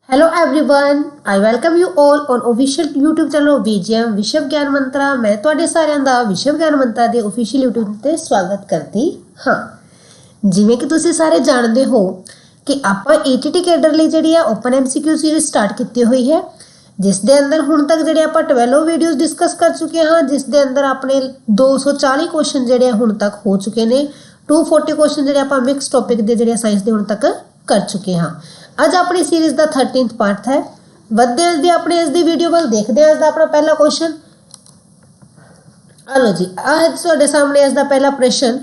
Hello everyone, I welcome you all on official YouTube channel VGM विश्व ज्ञान मंत्रा। मैं ਤੁਹਾਡੇ ਸਾਰਿਆਂ ਦਾ ਵਿਸ਼ਵ ਗਿਆਨ ਮੰਤਰਾ ਦੇ ऑफिशियल यूट्यूब ਤੇ ਸਵਾਗਤ ਕਰਦੀ ਹਾਂ। ਜਿਵੇਂ ਕਿ ਤੁਸੀਂ ਸਾਰੇ ਜਾਣਦੇ ਹੋ ਕਿ ਆਪਾਂ ETT ਕੈਡਰ ਲਈ ਜਿਹੜੀ ਆ ਓਪਨ MCQ ਸੀਰੀਜ਼ ਸਟਾਰਟ ਕੀਤੀ ਹੋਈ ਹੈ, ਜਿਸ ਦੇ ਅੰਦਰ ਹੁਣ ਤੱਕ ਜਿਹੜੇ ਆਪਾਂ 12 ਵੀਡੀਓਜ਼ ਡਿਸਕਸ ਕਰ ਚੁੱਕੇ ਹਾਂ, ਜਿਸ ਦੇ ਅੰਦਰ ਆਪਣੇ 240 ਕੁਐਸਚਨ ਜਿਹੜੇ ਹੁਣ ਤੱਕ ਹੋ ਚੁੱਕੇ ਨੇ। 240 ਕੁਐਸਚਨ ਜਿਹੜੇ ਆਪਾਂ ਮਿਕਸ ਟੌਪਿਕ ਦੇ ਜਿਹੜੇ ਸਾਇੰਸ ਦੇ ਹੁਣ ਤੱਕ ਕਰ ਚੁੱਕੇ ਹਾਂ। ਅੱਜ ਆਪਣੀ ਸੀਰੀਜ਼ ਦਾ 13th ਪਾਰਟ ਹੈ। ਵੱਧਦੇ ਹਾਂ ਦੀ ਆਪਣੇ ਇਸ ਦੀ ਵੀਡੀਓ ਵੱਲ ਦੇਖਦੇ ਹਾਂ। ਅੱਜ ਦਾ ਆਪਣਾ ਪਹਿਲਾ ਕੁਐਸਚਨ ਆ ਲੋ ਜੀ, ਆਹ ਤੁਹਾਡੇ ਸਾਹਮਣੇ ਇਸ ਦਾ ਪਹਿਲਾ ਪ੍ਰਸ਼ਨ।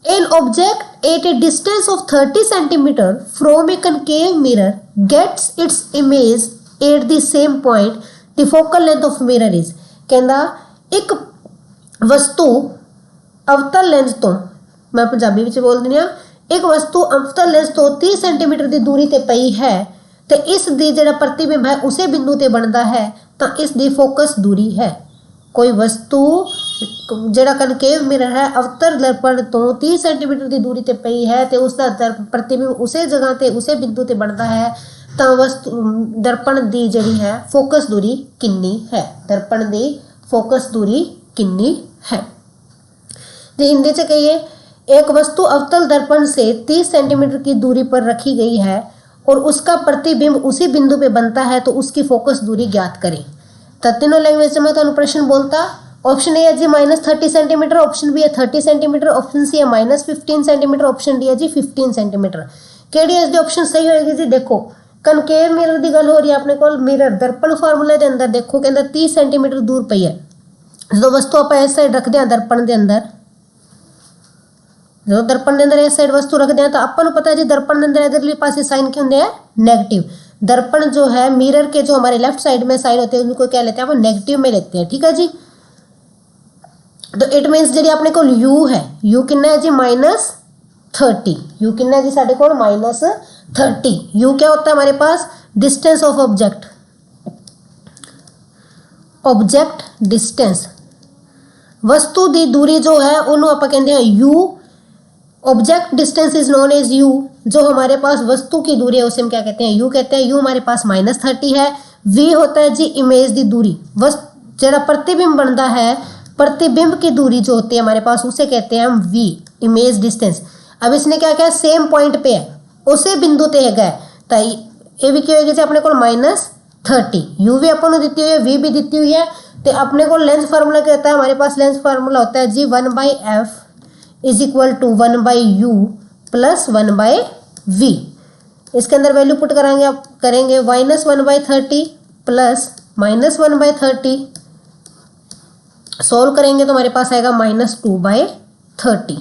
An object at a distance of 30 centimeter from a concave mirror gets its image at the same point. The focal length of mirror is। ਕਹਿੰਦਾ ਇੱਕ ਵਸਤੂ ਅਵਤਲ ਲੈਂਸ ਤੋਂ, ਮੈਂ ਪੰਜਾਬੀ ਵਿੱਚ ਬੋਲ ਦਿੰਦੀ ਹਾਂ, एक वस्तु अवतल लेंस तो 30 सेंटीमीटर की दूरी ते पई है तो इस दी जिहड़ा प्रतिबिंब है उसे बिंदु ते बनता है तो इस दी फोकस दूरी है। कोई वस्तु जिहड़ा कनकेव मिरर है अवतल दर्पण तो 30 सेंटीमीटर की दूरी ते पई है तो उसका प्रतिबिंब उसे जगह ते उसे बिंदु ते बनता है तो वस्तु दर्पण की जिहड़ी है फोकस दूरी कितनी है। दर्पण की फोकस दूरी कितनी है। जे हिंदी च कहिए, एक वस्तु अवतल दर्पण से 30 सेंटीमीटर की दूरी पर रखी गई है और उसका प्रतिबिंब उसी बिंदु पे बनता है तो उसकी फोकस दूरी ज्ञात करें। तो तीनों लैंग्वेज में तो प्रश्न बोलता। ऑप्शन ए है जी -30 सेंटीमीटर, ऑप्शन बी है 30 सेंटीमीटर, ऑप्शन सी है -15 सेंटीमीटर, ऑप्शन डी है जी 15 सेंटीमीटर। केड़ी इसकी ऑप्शन सही होएगी जी? देखो कनकेव मिरर की गल हो रही है अपने को। मिरर दर्पण फार्मूले के अंदर देखो कहता 30 सेंटीमीटर दूर पई है। जो वस्तु आप इस साइड रखते हैं दर्पण के अंदर, जो दर्पण के अंदर इस साइड वस्तु रखते हैं तो अपन पता है जी दर्पण के अंदर इधरले पासे साइन क्यों होंगे? नेगेटिव। दर्पण जो है मिरर के जो हमारे लेफ्ट साइड में साइन होते हैं उनको क्या लेते हैं? वो नेगेटिव में लेते हैं। ठीक है जी। तो इट मीन्स जी अपने को यू है, यू कितना है जी -30। यू कितना है जी साढ़े को -30। यू क्या होता है हमारे पास? Distance of object. Object distance, वस्तु की दूरी जो है उन्होंने आप कहते हैं U. Object distance is known as U. जो हमारे पास वस्तु की दूरी है उसे हम क्या कहते हैं? यू कहते हैं। यू हमारे पास -30 है। वी होता है जी इमेज की दूरी। जरा प्रतिबिंब बनता है, प्रतिबिंब की दूरी जो होती है हमारे पास उसे कहते हैं हम वी, इमेज डिस्टेंस। अब इसने क्या किया? सेम पॉइंट पे है, उसे बिंदु ते है तो ये भी क्या होगी जी अपने को -30। यू भी अपन दी हुई है, वी भी दी हुई है। तो अपने को लेंस फार्मूला क्या होता है? हमारे पास लेंस फार्मूला होता है जी 1/f is equal to 1/u plus 1/v। इसके अंदर वैल्यू पुट करेंगे -1/30 प्लस -1/30 सोल्व करेंगे तो हमारे पास आएगा -2/30।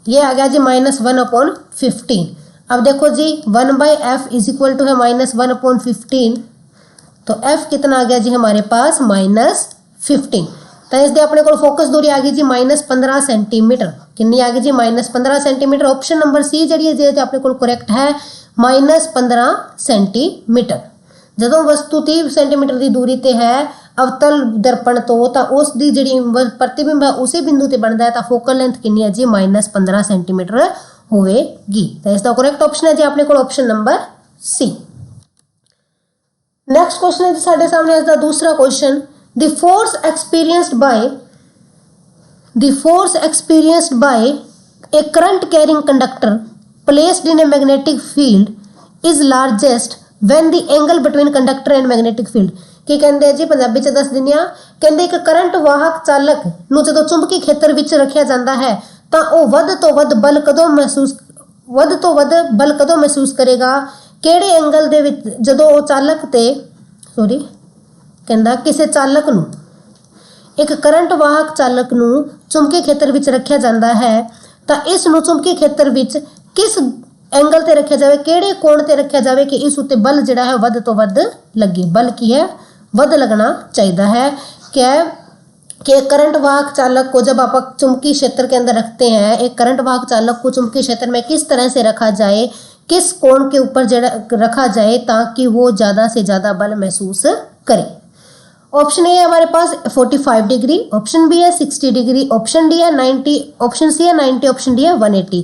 ये आ गया जी -1/15। अब देखो जी 1/f इज इक्वल टू है -1/15 तो f कितना आ गया जी हमारे पास -15। तो इसलिए अपने को फोकस दूरी आ गई जी -15 सेंटीमीटर। कितनी आ गई जी? -15 सेंटीमीटर। ऑप्शन नंबर सी जी है जो अपने को करेक्ट है -15 सेंटीमीटर। जो वस्तु 30 सेंटीमीटर की दूरी ते है अवतल दर्पण तो उसकी जी प्रतिबिंब है उसी बिंदु ते बनता है तो फोकल लेंथ कितनी है जी -15 सेंटीमीटर होगी। तो इसका करेक्ट ऑप्शन है जी अपने को option number C. Next question है जी साढ़े सामने इसका दूसरा question. The force experienced by a current carrying conductor placed in a magnetic field is largest when the angle between conductor and magnetic field। ਕੀ ਕਹਿੰਦੇ ਜੀ ਪੰਜਾਬੀ ਚ ਦੱਸ ਦਿੰਦੇ ਆ। ਕਹਿੰਦੇ ਇੱਕ ਕਰੰਟ ਵਾਹਕ ਚਾਲਕ ਨੂੰ ਜਦੋਂ ਚੁੰਬਕੀ ਖੇਤਰ ਵਿੱਚ ਰੱਖਿਆ ਜਾਂਦਾ ਹੈ ਤਾਂ ਉਹ ਵੱਧ ਤੋਂ ਵੱਧ ਬਲ ਕਦੋਂ ਮਹਿਸੂਸ ਕਰੇਗਾ? ਕਿਹੜੇ ਐਂਗਲ ਦੇ ਵਿੱਚ? ਜਦੋਂ ਉਹ ਚਾਲਕ ਤੇ ਕਹਿੰਦਾ ਕਿਸੇ ਚਾਲਕ ਨੂੰ, ਇੱਕ ਕਰੰਟ ਵਾਹਕ ਚਾਲਕ ਨੂੰ ਚੁੰਬਕੀ ਖੇਤਰ ਵਿੱਚ ਰੱਖਿਆ ਜਾਂਦਾ ਹੈ ਤਾਂ ਇਸ ਨੂੰ ਚੁੰਬਕੀ ਖੇਤਰ ਵਿੱਚ ਕਿਸ ਐਂਗਲ ਤੇ ਰੱਖਿਆ ਜਾਵੇ, ਕਿਹੜੇ ਕੋਣ ਤੇ ਰੱਖਿਆ ਜਾਵੇ ਕਿ ਇਸ ਉੱਤੇ ਬਲ ਜਿਹੜਾ ਹੈ ਵੱਧ ਤੋਂ ਵੱਧ ਲੱਗੇ। ਬਲ ਕੀ है? ਵੱਧ लगना चाहिए है। क्या है कि करंट वाहक चालक को जब आप चुंबकीय क्षेत्र के अंदर रखते हैं, एक करंट वाहक चालक को चुंबकीय क्षेत्र में किस तरह से रखा जाए, किस कोण के ऊपर रखा जाए ताकि वो ज़्यादा से ज़्यादा बल महसूस करे। ऑप्शन ए है हमारे पास 45 डिग्री, ऑप्शन बी है 60 डिग्री, ऑप्शन डी है 90, ऑप्शन सी है 90, ऑप्शन डी है 180।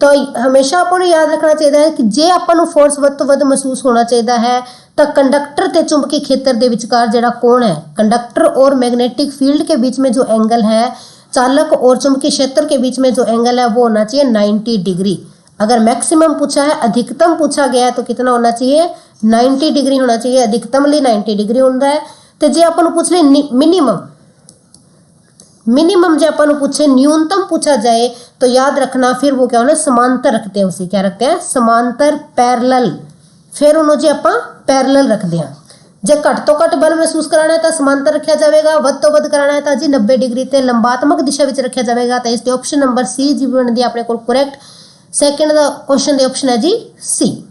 तो हमेशा ਆਪਾਂ ਨੂੰ याद रखना चाहिए है कि जे ਆਪਾਂ ਨੂੰ फोर्स ਵੱਧ ਤੋਂ ਵੱਧ महसूस होना चाहिए है तो कंडक्टर ਤੇ चुंबकीय क्षेत्र ਦੇ ਵਿਚਕਾਰ ਜਿਹੜਾ कोण है, कंडक्टर और मैग्नेटिक फील्ड के बीच में जो एंगल है, चालक और चुंबकीय क्षेत्र के बीच में जो एंगल है वो होना चाहिए 90 डिग्री। अगर मैक्सिमम पूछा है, अधिकतम पूछा गया है तो कितना होना चाहिए 90 डिग्री होना चाहिए। अधिकतम लिए 90 डिग्री होता है। तो जे अपन पूछ ले मिनिमम जो अपन पूछे न्यूनतम पूछा जाए तो याद रखना फिर वो क्या होना समांतर रखते हैं, उसी क्या रखते हैं समांतर पैरेलल। फिर उन्होंने जी अपन पैरेलल रखते हैं। जे घट तो घट बल महसूस कराना है तो समांतर रखा जाएगा, वध तो वध कराना है तो जी 90 डिग्री ते लंबात्मक दिशा में रखा जाएगा। तो इसके ऑप्शन नंबर सी जी बनती है अपने को करैक्ट। सैकेंड दा क्वेश्चन दे ऑप्शन है जी सी।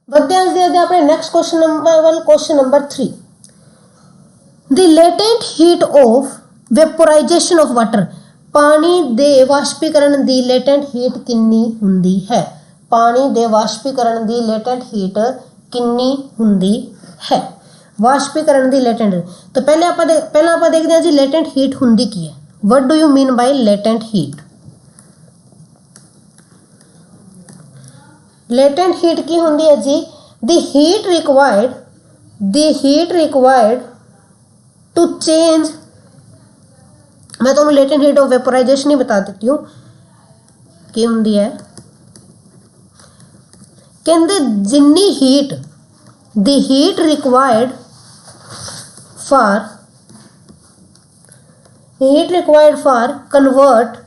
अपने next question number 3। The latent heat of vaporisation of water, पानी दे वाष्पीकरण दी लेटेंट हीट कितनी हुंदी है? पानी दे वाष्पीकरण दी लेटेंट हीट कितनी हुंदी है? वाष्पीकरण दी लेटेंट। तो पहले आप देखते हैं जी लेटेंट हीट हुंदी की है। What do you mean by latent heat? Latent heat की होंगी है जी the heat required to change. मैं तुम्हें लेटेंट हीट ऑफ वेपोराइजेशन ही बता देती हूँ कि होंगी है। कहते जिन्नी heat the heat required for convert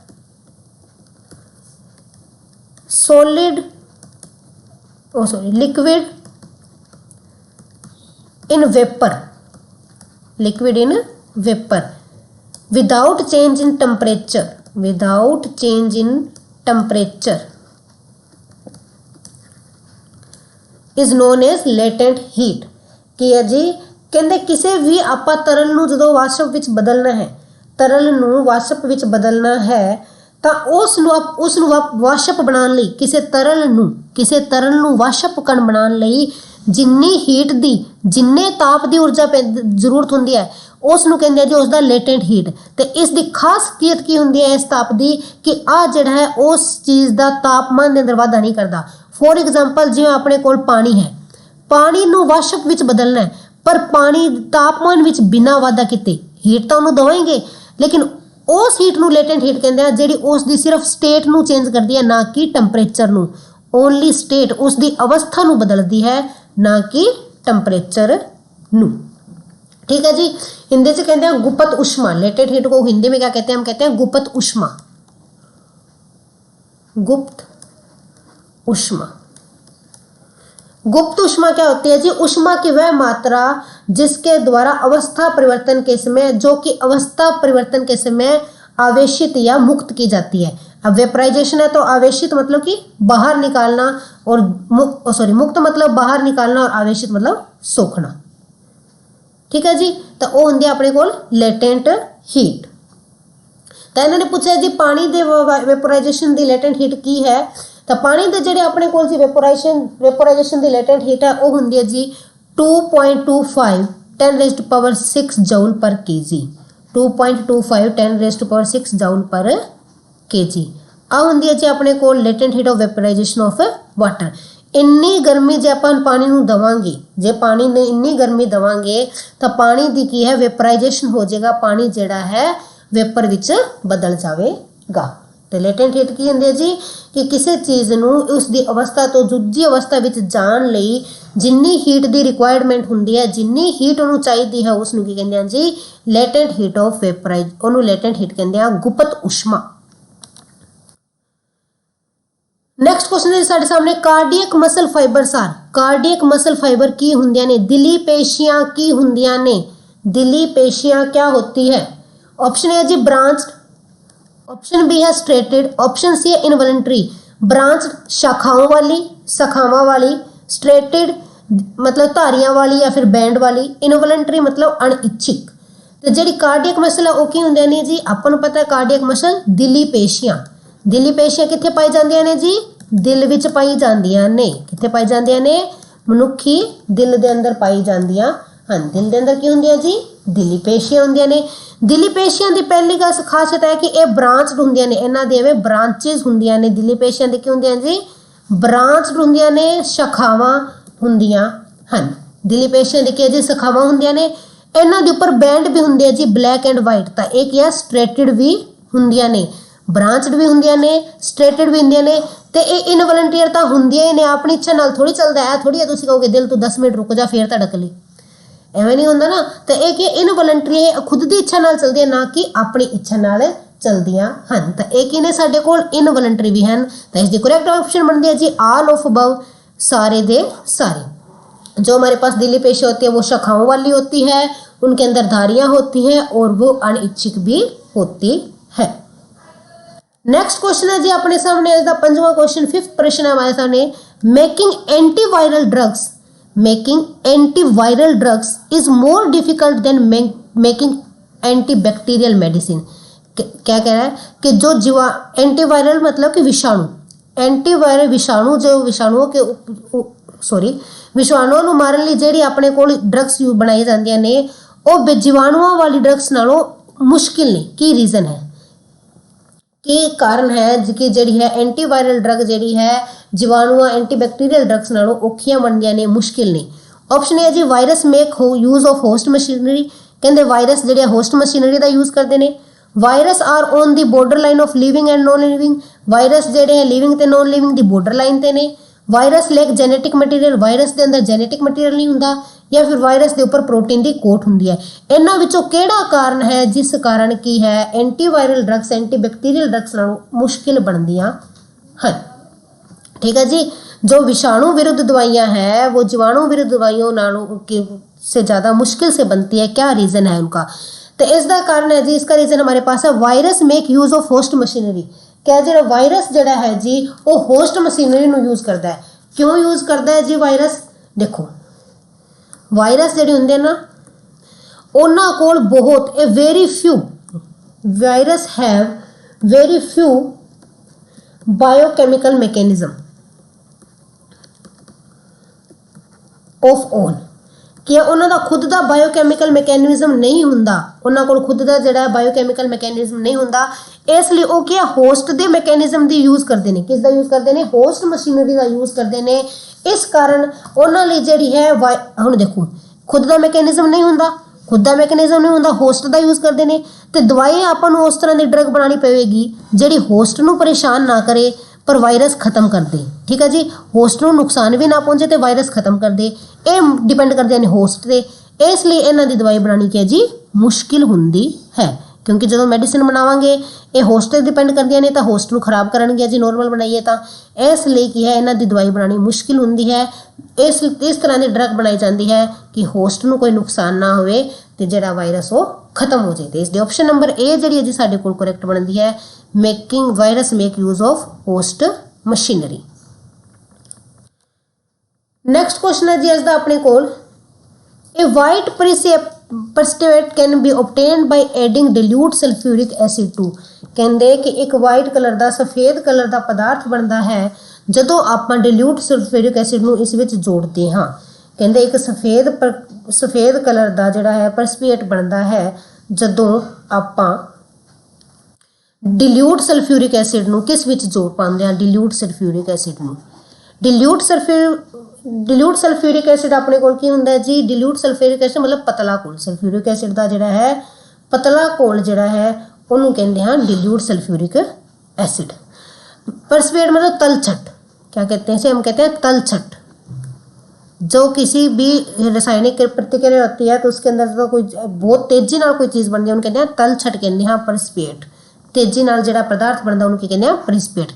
liquid in vapour without change in temperature is known as latent heat. की है जी कहते किसी भी आप तरल नूं जदों वाष्प विच बदलना है, तरल नूं वाष्प विच बदलना है तो उस वाष्प बनाने लई किसी तरल नूं वाष्प कण बनाने लई जिन्नी हीट दी जिन्ने ताप दी ऊर्जा जरूरत होंदी है उसनूं कहंदे आ जी उसदा लेटेंट हीट। तो इस दी खास कीमत की होंदी है इस ताप दी कि आ जिहड़ा है उस चीज़ दा तापमान दे अंदर वाधा नहीं करता। फॉर एग्जाम्पल जिवें अपने कोल पानी है, पानी नूं वाष्प विच बदलना है पर पानी तापमान विच बिना वाधा कीते हीट तो उन्होंने देवांगे, लेकिन उस हीट नूं लेटेंट हीट कहंदे आ जिहड़ी उसदी सिर्फ स्टेट नूं चेंज करदी है, ना कि टैंपरेचर नूं। ओनली स्टेट उसदी अवस्था नूं बदलदी है, ना कि टैंपरेचर नूं। ठीक है जी। हिंदी से कहते हैं गुप्त ऊष्मा। लेटेंट हीट को हिंदी में क्या कहते हैं? हम कहते हैं गुप्त ऊष्मा। गुप्त ऊष्मा क्या होती है जी? ऊष्मा की वह मात्रा जिसके द्वारा अवस्था परिवर्तन के समय आवेशित या मुक्त की जाती है। अब वेपराइजेशन है तो आवेशित मतलब कि बाहर निकालना और मुक्त मतलब बाहर निकालना और आवेशित मतलब सोखना। ठीक है जी। तो वो होंगे अपने को लेटेंट हीट। तो इन्होंने पूछा जी पानी दे वेपोराइजेशन दी लेटेंट हीट की है? तो पानी दे जेडे अपने को जी वेपोराइजेशन दी लेटेंट हीट है वो होंगी है जी 2.25 10⁻⁶ joule per kg. 2.25 10⁻⁶ joule per kg आ होंगी है जी अपने को latent heat of vaporisation of water. इन्नी गर्मी जे अपन पानी नूं दवांगे, जे पानी ने इन्नी गर्मी दवांगे तो पानी दी की है वेपराइजेशन हो जाएगा, पानी जेड़ा है वेपर विच बदल जाएगा। तो लेटेंट हीट की होंदी है जी कि किसी चीज़ नूं उसकी अवस्था तो दूजी अवस्था विच जाण लई जिन्नी हीट की रिक्वायरमेंट होंदी है, जिन्नी हीट उन्होंने चाहिए है उसनूं की कहंदे हैं जी लेटेंट हीट ऑफ वेपराइज। उन्होंने लेटेंट हीट कहंदे हैं गुप्त ऊष्मा। नेक्स्ट क्वेश्चन है साडे सामने कार्डियक मसल फाइबर सार। कार्डियक मसल फाइबर की हुंदियां ने? दिली पेशियां की हुंदियां ने? दिली पेशियां क्या होती है? ऑप्शन ए है जी ब्रांच्ड, ऑप्शन बी है स्ट्रेटेड, ऑप्शन सी है इनवॉलंटरी। ब्रांच शाखाओं वाली, स्ट्रेटेड मतलब धारियां वाली या फिर बैंड वाली, इनवॉलंटरी मतलब अनइच्छिक। तो जी कार्डियक मसल है वो की होंदियां ने जी? आपां नूं पता है कार्डियक मसल दिली पेशियां। दिली पेशियां कित्थे पाई जांदियां ने जी? दिल विच पाई जांदियां ने। कित्थे पाई जांदियां ने? मनुखी दिल दे अंदर पाई जांदियां हन। दिल दे अंदर की हुंदी है जी? दिली पेशियां होंदियां ने। दिली पेशियां की पहली खासियत है कि ये ब्रांचड होंदियां ने, इन्हां दे ब्रांचेस होंदियां ने। दिली पेशियां दी की होंदियां जी, ब्रांचड होंदियां ने, शाखावां होंदियां हन। दिली पेशियां दी की जी, शाखावां होंदियां ने। इन्हां दे उपर बैंड भी होंदे जी ब्लैक एंड वाइट, तो एक या स्ट्रेटेड भी होंदियां ने, ब्रांचड भी होंदियां ने, स्ट्रेटेड भी होंदियां ने। तो ये इनवॉलंटियर तो होंदियां ही ने, अपनी इच्छा नाल थोड़ी चलदा है। थोड़ी है तुसीं कहोगे दिल तू 10 मिनट रुक जा फिर धड़क ली, एवें नहीं होंदा ना। तो एक ये इनवॉलंटरी है, खुद की इच्छा नाल चलदी है, ना कि अपनी इच्छा नाल चलदियां हन। तो एक ही ने साडे कोल इनवॉलंटरी भी हैं। तो इसकी करेक्ट ऑप्शन बनती है जी ऑल ऑफ अबव, सारे दे सारे। जो हमारे पास दिली पेशियां होती है वो शाखाओं वाली होती है, उनके अंदर धारियां होती हैं और वो अनिच्छिक भी होती है। नेक्स्ट क्वेश्चन है जी अपने सामने, इसका 5वां क्वेश्चन, 5th प्रश्न है हमारे सामने। Making antiviral drugs, making antiviral drugs is more difficult than making antibacterial medicine. क्या कह रहा है कि जो एंटीवायरल मतलब कि विषाणु, एंटीवायरल विषाणु, जो विषाणुओं के विषाणुओं ਨੂੰ ਮਾਰਨ ਲਈ ਜਿਹੜੀ ਆਪਣੇ ਕੋਲ ਡਰੱਗਸ ਬਣਾਈ ਜਾਂਦੀਆਂ ਨੇ ਉਹ जीवाणुओं वाली ड्रग्स नालों मुश्किल ने। की रीज़न है, की कारण है कि जी है एंटीवायरल ड्रग जी है जीवाणुआ एंटीबैक्टीरियल ड्रग्स नालों औखियां बनदियां ने, मुश्किल ने। ऑप्शन है जी virus make use of host machinery, कहते वायरस जो होस्ट मशीनरी का यूज करते हैं। Virus are on the border line of living and non living, virus जोड़े लिविंग तो नॉन लिविंग की बॉर्डर लाइन से ने। Virus lack genetic material, virus के अंदर जेनेटिक मटीरियल नहीं होंदा, या फिर वायरस के उपर प्रोटीन की कोट होंदी है। इन्हां विचों किहड़ा कारण है जिस कारण की है एंटीवायरल ड्रग्स एंटीबैक्टीरियल ड्रग्स नालों मुश्किल बनदियां हन। ठीक है जी, जो विषाणु विरुद्ध दवाइयां हैं वो जीवाणु विरुद्ध दवाइयों नालों से ज़्यादा मुश्किल से बनती है। क्या रीज़न है उनका, तो इसका कारण है जी, इसका रीज़न हमारे पास है virus make use of host machinery. क्या जो वायरस जड़ा है जी वो होस्ट मशीनरी ਨੂੰ यूज करता है। क्यों यूज करता है जी वायरस, देखो वायरस ਜਿਹੜੇ ਹੁੰਦੇ ना ਉਹਨਾਂ ਕੋਲ बहुत a very few virus have very few biochemical mechanism of own, कि उन्हों का खुद का बायोकेमिकल मैकेनिज्म नहीं होंदा, उन्होंने कोल खुद का जोड़ा बायोकेमिकल मैकेनिज्म नहीं होंदा, इसलिए वो क्या होस्ट के मैकेनिज्म की यूज़ करते हैं। किसका यूज़ करते हैं, होस्ट मशीनरी का यूज़ करते हैं। इस कारण उन्होंने जी है हुण देखो खुद का मैकेनिज्म नहीं होंदा, खुद का मैकेनिज्म नहीं होंदा, होस्ट का यूज़ करते हैं। तो दवाई आपां उस तरह की ड्रग बनानी पवेगी जी होस्ट को परेशान ना करे पर वायरस खत्म कर दे। ठीक है जी, होस्ट को नुकसान भी ना पहुँचे तो वायरस खत्म कर दे, ये डिपेंड करते हैं होस्ट से। इसलिए इन्हां दी दवाई बनानी क्या जी मुश्किल होंदी है, क्योंकि जो मेडिसिन बनावांगे ये होस्ट से डिपेंड करदियां ने तो होस्ट को खराब करनगे जी नॉर्मल बनाइए तो, इसलिए की है इन्हां दी दवाई बनानी मुश्किल होंदी है। इस तरह की ड्रग बनाई जाती है कि होस्ट को कोई नुकसान ना होवे तो जिहड़ा वायरस वो खत्म हो जाए। इसलिए ऑप्शन नंबर ए जी जी साडे कोल करैक्ट बनती है, making virus make use of host machinery. Next question है जी इसका अपने कोल, a white precipitate can be obtained by adding dilute sulfuric acid to, कहते कि एक वाइट कलर का सफ़ेद कलर का पदार्थ बनता है जदों आप डिल्यूट सल्फ्यूरिक एसिड ਨੂੰ ਇਸ ਵਿੱਚ जोड़ते हाँ। कहते एक सफ़ेद कलर का जोड़ा है precipitate बनता है जदों आप डिल्यूट सल्फ्यूरिक एसिड ਨੂੰ किस ਵਿੱਚ जोड़ पाते हैं, डिल्यूट सल्फ्यूरिक एसिड ਨੂੰ। डिल्यूट सल्फ्यूरिक एसिड अपने कोल की होंदा है जी, डिल्यूट सल्फ्यूरिक एसिड मतलब पतला घोल, सल्फ्यूरिक एसिड का जोड़ा है पतला घोल जोड़ा है उन्होंने कहते हैं डिल्यूट सल्फ्यूरिक एसिड। प्रेसिपिटेट मतलब तलछट, क्या कहते हैं इसे, हम कहते हैं तलछट। जो किसी भी रासायनिक प्रतिक्रिया होती है तो उसके अंदर तो कोई बहुत तेजी नाल कोई चीज़ बनती है उन्हें कहते हैं तलछट, कहते हैं प्रेसिपिटेट। तेजी नाल जिहड़ा पदार्थ बनता उन्हें कहते हैं प्रेसिपिटेट।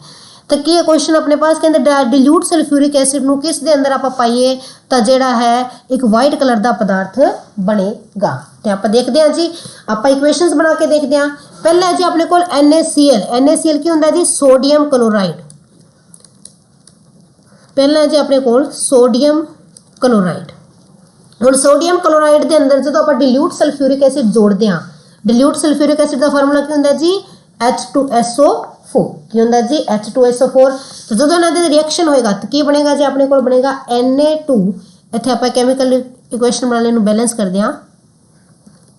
तो की क्वेश्चन अपने पास कहते डिल्यूट सल्फ्यूरिक एसिड ਨੂੰ किस दे अंदर आप पाइए तो जोड़ा है एक वाइट कलर का पदार्थ बनेगा। तो आप देखते हैं जी, आप इक्वेशंस बना के देखते हैं। पहला है जी अपने को NaCl, NaCl की होंगे जी सोडियम क्लोराइड। पहला है जी अपने को सोडियम क्लोराइड। हम सोडियम क्लोराइड के अंदर जो आप डिल्यूट सल्फ्यूरिक एसिड जोड़ते हैं, डिल्यूट सल्फ्यूरिक एसिड का फार्मूला की होंगे जी H2SO4, की होंगे जी H2SO4। तो जो इन्होंने रिएक्शन होएगा तो की बनेगा जी अपने को बनेगा Na2, इतने आप केमिकल इक्वेशन बना लें बैलेंस कर दें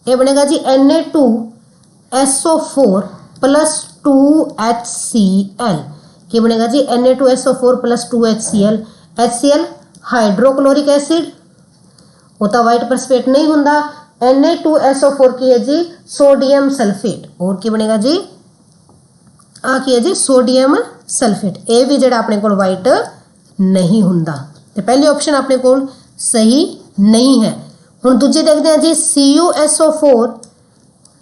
ये बनेगा जी Na2SO4 प्लस 2HCl। ये बनेगा जी Na2SO4 plus 2HCl। HCl hydrochloric acid होता वाइट परस्पेट नहीं होंदा। Na2SO4 की है जी सोडियम सल्फेट। और की बनेगा जी आ की है जी सोडियम सल्फेट। ये भी जड़ा अपने को वाइट नहीं होंदा। तो पहली ऑप्शन अपने को सही नहीं है। हुण दूजी देखते हैं जी CuSO4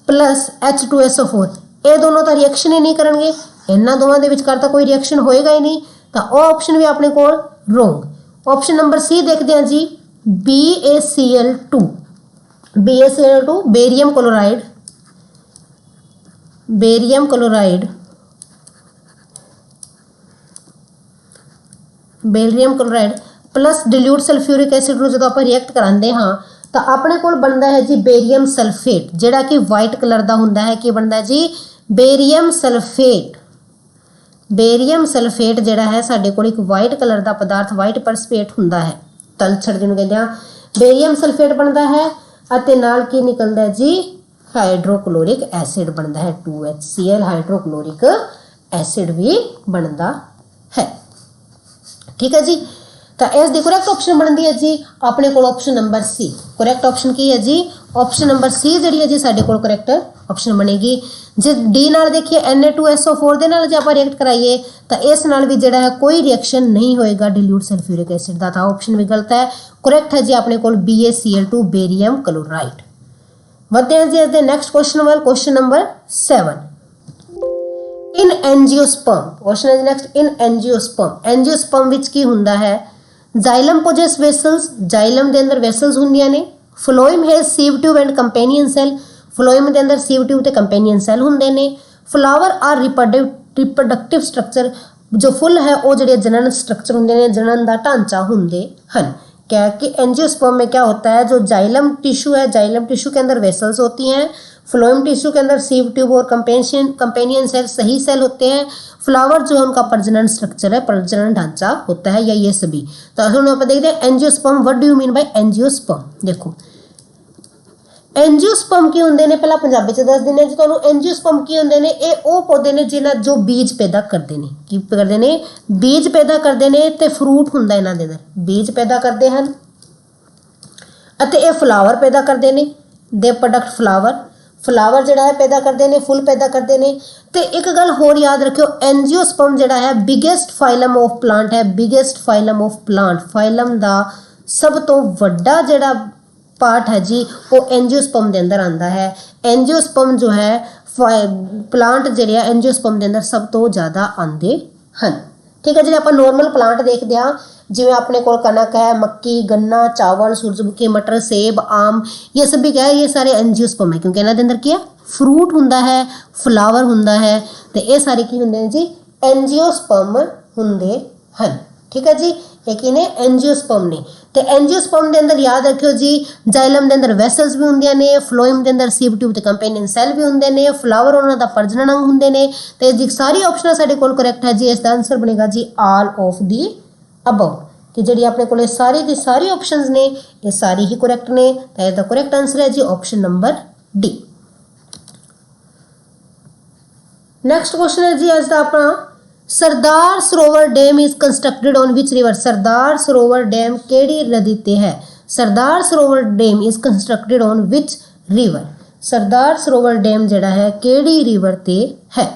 प्लस H2SO4। ये दोनों तो रिएक्शन ही नहीं करेंगे, इन्होंने दोनों के विचकार तो कोई रिएक्शन होएगा ही नहीं, तो वो ऑप्शन भी अपने को रोंग। ऑप्शन नंबर सी देखते हैं जी BaCl2। BaCl2 barium chloride, barium chloride, barium chloride plus dilute sulphuric acid ਨੂੰ ਜਦੋਂ ਆਪਾਂ ਰਿਐਕਟ ਕਰਾਉਂਦੇ ਹਾਂ ਤਾਂ ਆਪਣੇ ਕੋਲ ਬਣਦਾ ਹੈ ਜੀ ਬੇਰੀਅਮ ਸਲਫੇਟ, ਜਿਹੜਾ ਕਿ ਵਾਈਟ ਕਲਰ ਦਾ ਹੁੰਦਾ ਹੈ। ਕੀ ਬਣਦਾ ਜੀ ਬੇਰੀਅਮ ਸਲਫੇਟ। ਬੇਰੀਅਮ ਸਲਫੇਟ ਜਿਹੜਾ ਹੈ ਸਾਡੇ ਕੋਲ ਇੱਕ ਵਾਈਟ ਕਲਰ ਦਾ ਪਦਾਰਥ ਵਾਈਟ ਪਰਸਪੇਟ ਹੁੰਦਾ ਹੈ, ਤਲਛੜ ਜਿਹਨੂੰ ਕਹਿੰਦੇ ਆ। ਬੇਰੀਅਮ ਸਲਫੇਟ ਬਣਦਾ ਹੈ ਅਤੇ ਨਾਲ ਕੀ ਨਿਕਲਦਾ ਹੈ ਜੀ ਹਾਈਡਰੋਕਲੋਰਿਕ ਐਸਿਡ ਬਣਦਾ ਹੈ 2HCl। ਹਾਈਡਰੋਕਲੋਰਿਕ ਐਸਿਡ ਵੀ ਬਣਦਾ ਹੈ। ठीक है जी, तो इस दी करैक्ट ऑप्शन बनती है जी अपने को option number C. Correct option की है जी ऑप्शन नंबर सी जी है जी साडे कोल करैक्ट ऑप्शन बनेगी। जे डी नाल देखिए Na2SO4 दे नाल जे आपां रिएक्ट कराइए तो इस नाल भी जिहड़ा है कोई रिएक्शन नहीं होएगा डिल्यूट सल्फ्यूरिक एसिड दा। तो ऑप्शन भी गलत है। करैक्ट है जी अपने कोल BaCl2 बेरियम क्लोराइड। वधदे हैं जी इस दे नेक्स्ट क्वेश्चन वाल, question number 7। In angiosperm question है नेक्स्ट। इन एंजियोस्पर्म, एंजियोस्पर्म विच की हुंदा है जाइलम पोजेस वेसल्स, जाइलम दे अंदर वेसल्स हुंदियां ने। Phloem has sieve tube and companion cell, phloem दे अंदर सीव ट्यूब ते कंपेनियन सेल हुंदे ने। फ्लावर आर रिप्रोडक्टिव स्ट्रक्चर, जो फुल है वो जिहड़े जनन स्ट्रक्चर हुंदे ने, जनन दा ढांचा हुंदे हन। क्या कि एंजियोस्पर्म में क्या होता है, जो जाइलम टिश्यू है, जाइलम टिश्यू के अंदर वेसल्स होती हैं। फ्लोएम टिश्यू के अंदर सीव ट्यूब और कंपेनियन सेल सही सेल होते हैं। फ्लावर जो है उनका प्रजनन स्ट्रक्चर है, प्रजनन ढांचा होता है, या ये सभी। तो हम आप देखते हैं angiosperm. What do you mean bye angiosperm? देखो एंजियोस्पर्म की होंगे ने, पहला पंजाबी च दस देने जी तुहानूं। एंजियोस्पर्म की होंगे ने, ये वो पौधे ने जिन्हां जो बीज पैदा करते हैं। की करते हैं? बीज पैदा करते हैं तो फ्रूट हुंदा इन्हां दे अंदर, बीज पैदा करते हैं अते ये फ्लावर पैदा करते हैं। दे प्रोडक्ट फ्लावर, फ्लावर जिहड़ा है पैदा करते हैं, फुल पैदा करते हैं। तो एक गल होर याद रखियो, एंजियोस्पर्म जिहड़ा है बिगेस्ट फाइलम ऑफ प्लांट है, biggest phylum of plant. Phylum दा सब तो वड्डा जिहड़ा पार्ट है जी वो एंजियोस्पर्म के अंदर आता है। एंजियोस्पर्म जो है प्लांट जिहड़े एंजियोस्पर्म के अंदर सब तो ज़्यादा आते हैं। ठीक है, जिहड़े आपां नॉर्मल प्लांट देखते हैं जिवें अपने कोल कनक है, मक्की, गन्ना, चावल, सूरजमुखी, मटर, सेब, आम, ये सभी क्या है, ये सारे एंजियोस्पर्म है, क्योंकि इन्हां दे अंदर क्या फ्रूट हुंदा है, फ्लावर हुंदा है। तो ये सारे की हुंदे ने जी एंजियोस्पर्म हुंदे हन। ठीक है जी, एक ने एंजियोस्पर्म ने। तो एंजियोस्पर्म के अंदर याद रखियो जी जाइलम के अंदर वैसल्स भी होंगे ने, फ्लोएम के अंदर सीव ट्यूब ते कंपेनियन सेल भी होंगे ने, फ्लावर उन्होंने प्रजनन अंग होंगे ने। तो इसकी सारी ऑप्शन साडे कोल करैक्ट है जी। इसका आंसर बनेगा जी ऑल ऑफ दी अबव। कि जी अपने को सारी की सारी ऑप्शंस ने ये सारी ही करैक्ट ने। तो इसका करैक्ट आंसर है जी option number D. Next question है जी इसका अपना Sardar Sarovar dam is constructed on which river. Sardar Sarovar dam केड़ी नदी ते है? Sardar Sarovar dam is constructed on which river. Sardar Sarovar dam जिहड़ा है केड़ी रिवर ते है?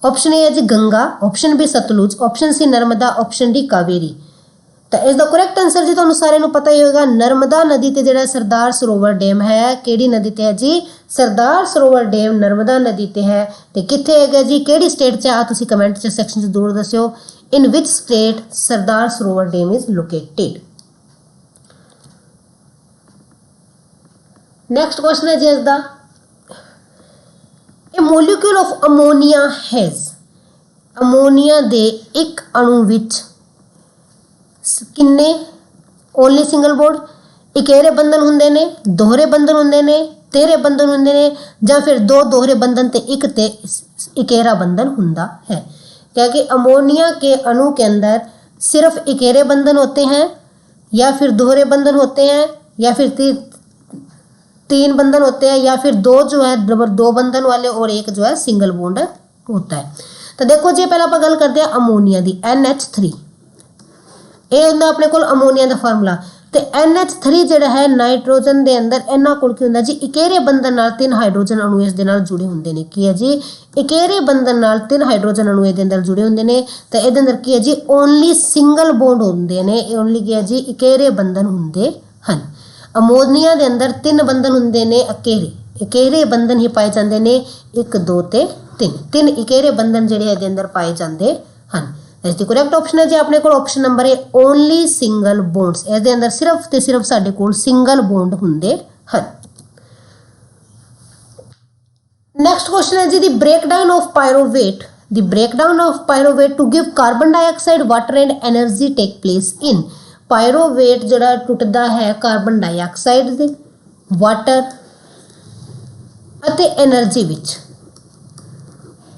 ऑप्शन ए है जी Ganga, option B Sutlej, option C Narmada, option D Kaveri. तो इसका करैक्ट आंसर जी तुहानूं सारिआं नूं पता ही होगा, नर्मदा नदी ते जिहड़ा सरदार सरोवर डैम है केड़ी नदी ते है जी? सरदार सरोवर डैम नर्मदा नदी ते है। तो कित्थे है जी, केड़ी स्टेट च आ तुसीं कमेंट च सैक्शन च जरूर दस्सिओ। इन विच state Sardar Sarovar dam is located. Next question है जी इसका a molecule of ammonia has. Ammonia दे एक अणु विच किन्ने ओनली सिंगल बोर्ड इकेरे बंधन हुंदे ने, दोहरे बंधन हुंदे ने, तेरे बंधन हुंदे ने, या फिर दो दोहरे बंधन ते एक ते इकेरा बंधन हुंदा है। क्योंकि अमोनिया के अणु के अंदर सिर्फ इकेरे बंधन होते हैं, या फिर दोहरे बंधन होते हैं, या फिर तीन बंधन होते हैं या फिर दो जो है दो बंधन वाले और एक जो है सिंगल बॉन्ड होता है। तो देखो जी पहले आप गल करते हैं अमोनिया की NH3 ये होंगे अपने को अमोनिया का फार्मूला। तो NH3 जो है नाइट्रोजन के अंदर इन्हों को होंगे जी इकेरे बंधन नाल 3 हाइड्रोजन अणु इस दे नाल जुड़े होंगे ने की है जी इकेरे बंधन नाल 3 हाइड्रोजन अणु इहदे अंदर जुड़े होंगे ने। तो ये अंदर की है जी ओनली सिंगल बॉन्ड होंगे ने ओनली की है जी इकेरे बंधन होंगे हैं। अमोनिया के अंदर 3 बंधन होंगे ने अकेरे इकेरे बंधन ही पाए जाते हैं 1 2 ते 3 इकेरे बंधन जिहड़े इहदे अंदर पाए जाते हैं। इसकी करैक्ट ऑप्शन है जी अपने को option number A only single bonds इसके अंदर सिर्फ ते सिर्फ साडे कोल सिंगल बॉन्ड होंगे हैं। नेक्स्ट क्वेश्चन है जी the breakdown of pyruvate the breakdown of pyruvate to give carbon dioxide water and energy take place in pyruvate जड़ा टुटदा है कार्बन डाइऑक्साइड दे वाटर अते एनर्जी विच।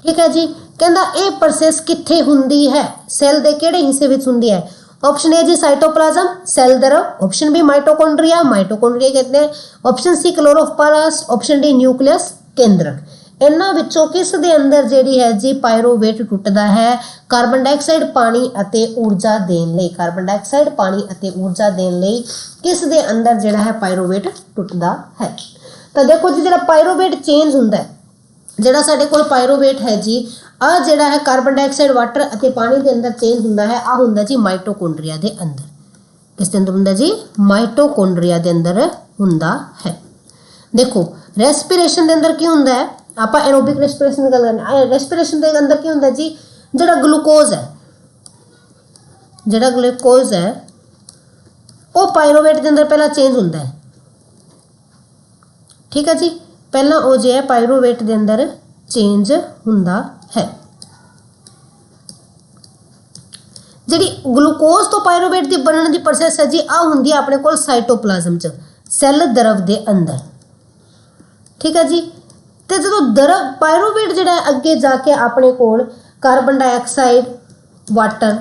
ठीक है जी कहता ये प्रोसैस कित्थे हुंदी है सैल दे किहड़े हिस्से विच हुंदी है। ऑप्शन ए जी साइटोप्लाज्म सेल द्रव ऑप्शन बी माइटोकॉन्ड्रिया माइटोकॉन्ड्रिया कहते हैं option C chloroplast option D nucleus केंद्रक। इन्हां विचों किस दे अंदर जिहड़ी है जी पायरोवेट टुटदा है कार्बन डाइऑक्साइड पानी अते ऊर्जा देण लई कार्बन डाइऑक्साइड पानी अते ऊर्जा देण लई किस दे अंदर जिहड़ा है पायरोवेट टुटदा है। तो देखो जी जिहड़ा पायरोवेट चेंज हुंदा है जिहड़ा साडे कोल पायरोवेट है जी आ जिहड़ा है कार्बन डाइऑक्साइड वाटर अते पानी के अंदर चेंज हुंदा है आ हुंदा जी माइटोकॉन्ड्रिया के अंदर। किस दे अंदर हुंदा जी माइटोकॉन्ड्रिया के अंदर हुंदा है। देखो रेस्पिरेशन के अंदर की हुंदा है आप एरोबिक रेस्पिरेशन की गल करने रेस्पिरेशन के अंदर की हुंदा जी जिहड़ा ग्लूकोज है वो पायरोवेट के अंदर पहला चेंज हुंदा है। ठीक है जी पहला वो जो है पायरोवेट के अंदर चेंज हुंदा है। जिहड़ी ग्लूकोज तो पायरोवेट की बनने की प्रोसैस है जी आ हुंदी है अपने कोल साइटोप्लाज्म च सैल द्रव के अंदर। ठीक है जी तो जो द्रव पायरोवेट जिहड़ा अगे जाके अपने कोल कार्बन डाइऑक्साइड वाटर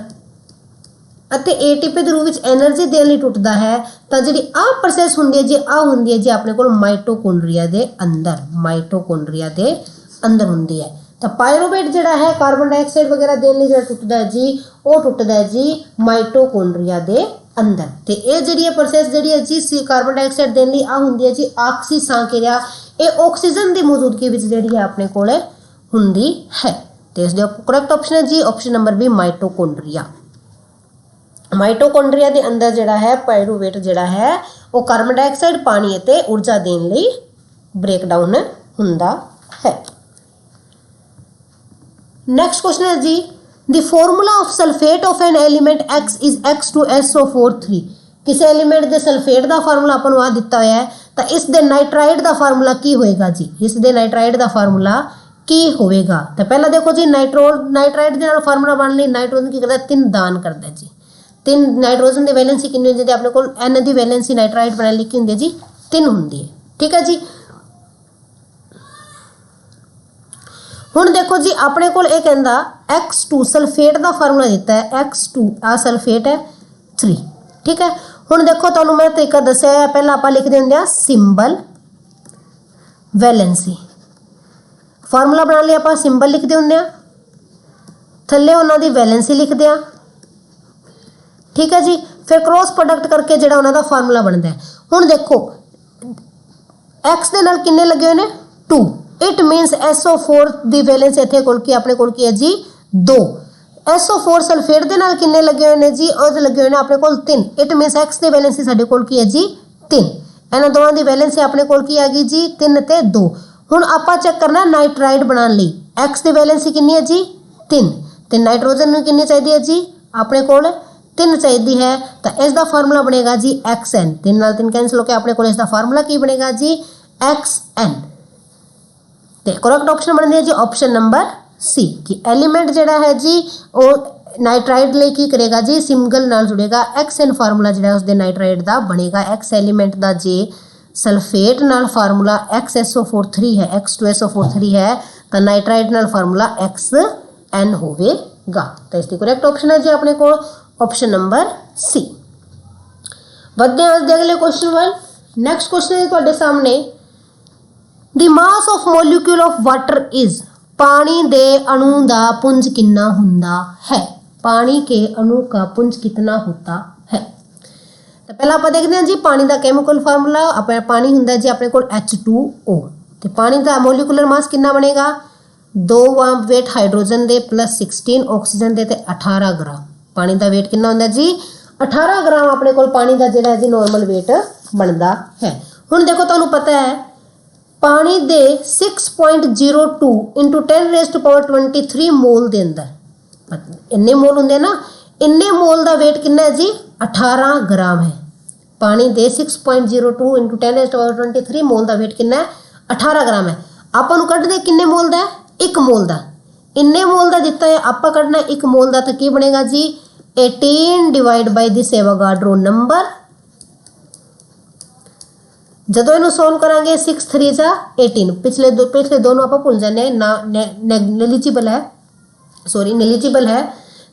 ਅਤੇ ATP ਦੇ रूप में एनर्जी देने ਲਈ टुटदा है तो जी आ प्रोसैस होंदी है जी आ होंदी है जी अपने को माइटोकॉन्ड्रिया के अंदर होंदी है। तो पायरोवेट जिहड़ा है कार्बन डाइऑक्साइड वगैरह देने ਲਈ जिहड़ा टुटदा है जी वो टुटदा है जी माइटोकॉन्ड्रिया के अंदर। तो ये जी प्रोसैस जी है जी कार्बन डाइऑक्साइड देने ਲਈ आ होंदी है जी ऑक्सीजन किरिया ये ऑक्सीजन की मौजूदगी में जी है अपने को होंदी है। तो इसका करैक्ट ऑप्शन है जी option number B mitochondria. Mitochondria के अंदर जिहड़ा है पायरोवेट जिहड़ा है वो कार्बन डाइऑक्साइड पानी ते ऊर्जा देने लई ब्रेकडाउन हुंदा है। नेक्स्ट क्वेश्चन है जी the formula of sulphate of an element X is X2SO4 3। किसी एलिमेंट के सल्फेट का फार्मूला अपन वहाँ दिता हुआ है तो इस दे नाइट्राइड का फार्मूला की होएगा जी इस दे नाइट्राइड का फार्मूला की होएगा। तो पहला देखो जी नाइट्राइड के फार्मूला बन लई नाइट्रोजन की करता 3 दान करता है जी 3 नाइट्रोजन की वैलेंसी कितनी होती है अपने को N की वैलेंसी नाइट्राइड बनाने लिखी होंगी जी 3 होंगी है। ठीक है जी हुण देखो जी अपने को एक कहता X2 सल्फेट का फार्मूला दिता है X2 आ सल्फेट है 3। ठीक है हुण देखो तुहानूं मैं तरीका दस्सिया है पहला आप लिखते होंगे सिंबल वैलेंसी फार्मूला बनाने लिए आप सिंबल लिखते होंगे थल्ले उन्होंने वैलेंसी लिखते हैं। ठीक है जी फिर क्रॉस प्रोडक्ट करके जो उन्होंने फार्मूला बनता है। हुण देखो एक्स के नाल किन्ने लगे हुए हैं 2 इट मीनस SO4 की वैलेंस इत्थे कोल की अपने कोल की है जी 2 SO4 सल्फेट के नाल किन्ने लगे हुए हैं जी और लगे हुए हैं अपने कोल 3 इट मीनस एक्स की वैलेंसी साडे कोल की है जी 3 इन्हां दोवां दी वैलेंसी अपने कोल की आ गई जी 3 ते 2। हुण आपां चेक करना नाइट्राइड बनाने लई एक्स की वैलेंसी कितनी है जी 3 ते नाइट्रोजन नूं कितनी चाहिए है जी अपने कोल 3 चाहिए है तो इसका फार्मूला बनेगा जी XN 3 नाल 3 कैंसिल होकर अपने को इसका फार्मूला की बनेगा जी XN। तो करैक्ट ऑप्शन बनती है जी ऑप्शन नंबर सी कि एलीमेंट जिहड़ा है जी वो नाइट्राइड लिए की करेगा जी सिंगल नाल जुड़ेगा XN फार्मूला जिहड़ा उसके नाइट्राइड का बनेगा X एलीमेंट का जे सल्फेट नाल फार्मूला XSO43 है X2SO43 है तो नाइट्राइड नाल फार्मूला XN होगा। तो इसकी करैक्ट ऑप्शन है जी अपने को ऑप्शन नंबर सी। बढ़ते हैं अगले क्वेश्चन वाल। नेक्स्ट क्वेश्चन है तुहाडे सामने the mass of molecule of water is, पानी दे अणु का पुंज कितना हुंदा है, पानी के अणु का पुंज कितना होता है। तो पहला आप देखते हैं जी पानी का केमिकल फार्मूला, पानी हुंदा जी अपने को H2O, तो पानी का मॉलिक्यूलर मास कितना बनेगा 2 वेट हाइड्रोजन दे प्लस 16 ऑक्सीजन दे ते 18 ग्राम, पानी का वेट कितना हुंदा जी 18 ग्राम अपने को पानी का जिहड़ा जी नॉर्मल वेट बनता है। हुण देखो तुहानूं पता है पानी दे 6.02 इंटू 10⁻23 मोल के अंदर इन्ने मोल होंगे ना, इन्ने मोल का वेट कितना है जी 18 ग्राम है। पानी दे 6.02 इंटू 10⁻23 मोल का वेट कितना है 18 ग्राम है। आप कढ़ते किन्ने मोल का है 1 मोल का, इन्ने मोल का दिता है आप कढ़ना 1 मोल का, तो की बनेगा जी 18 divide by the Avogadro number. जदों इनू सोल्व करांगे 6 3 जा 18, पिछले दोनों आप भुल जाने ना नेलिजिबल है, सॉरी नेलिजिबल है,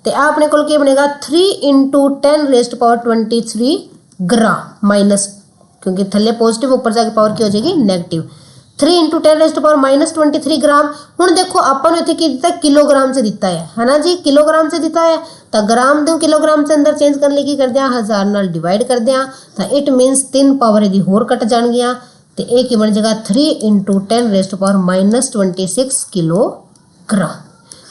तो अपने को बनेगा 3 इंटू 10⁻23 ग्राम माइनस, क्योंकि थले पॉजिटिव ऊपर जाके पावर की हो जाएगी नेगेटिव, 3 इंटू 10⁻23 ग्राम। हुण देखो आपको इत्थे की दिता किलोग्राम से दिता है ना जी, किलोग्राम से दिता है, तो ग्राम दो किलोग्राम से अंदर चेंज करने की कर दिया 1000 नाल डिवाइड कर दिया, तो इट मीनस 3 पावर यदि होर कट जाएगियाँ, तो एक ही बन जाएगा 3 इंटू 10⁻26 किलोग्राम।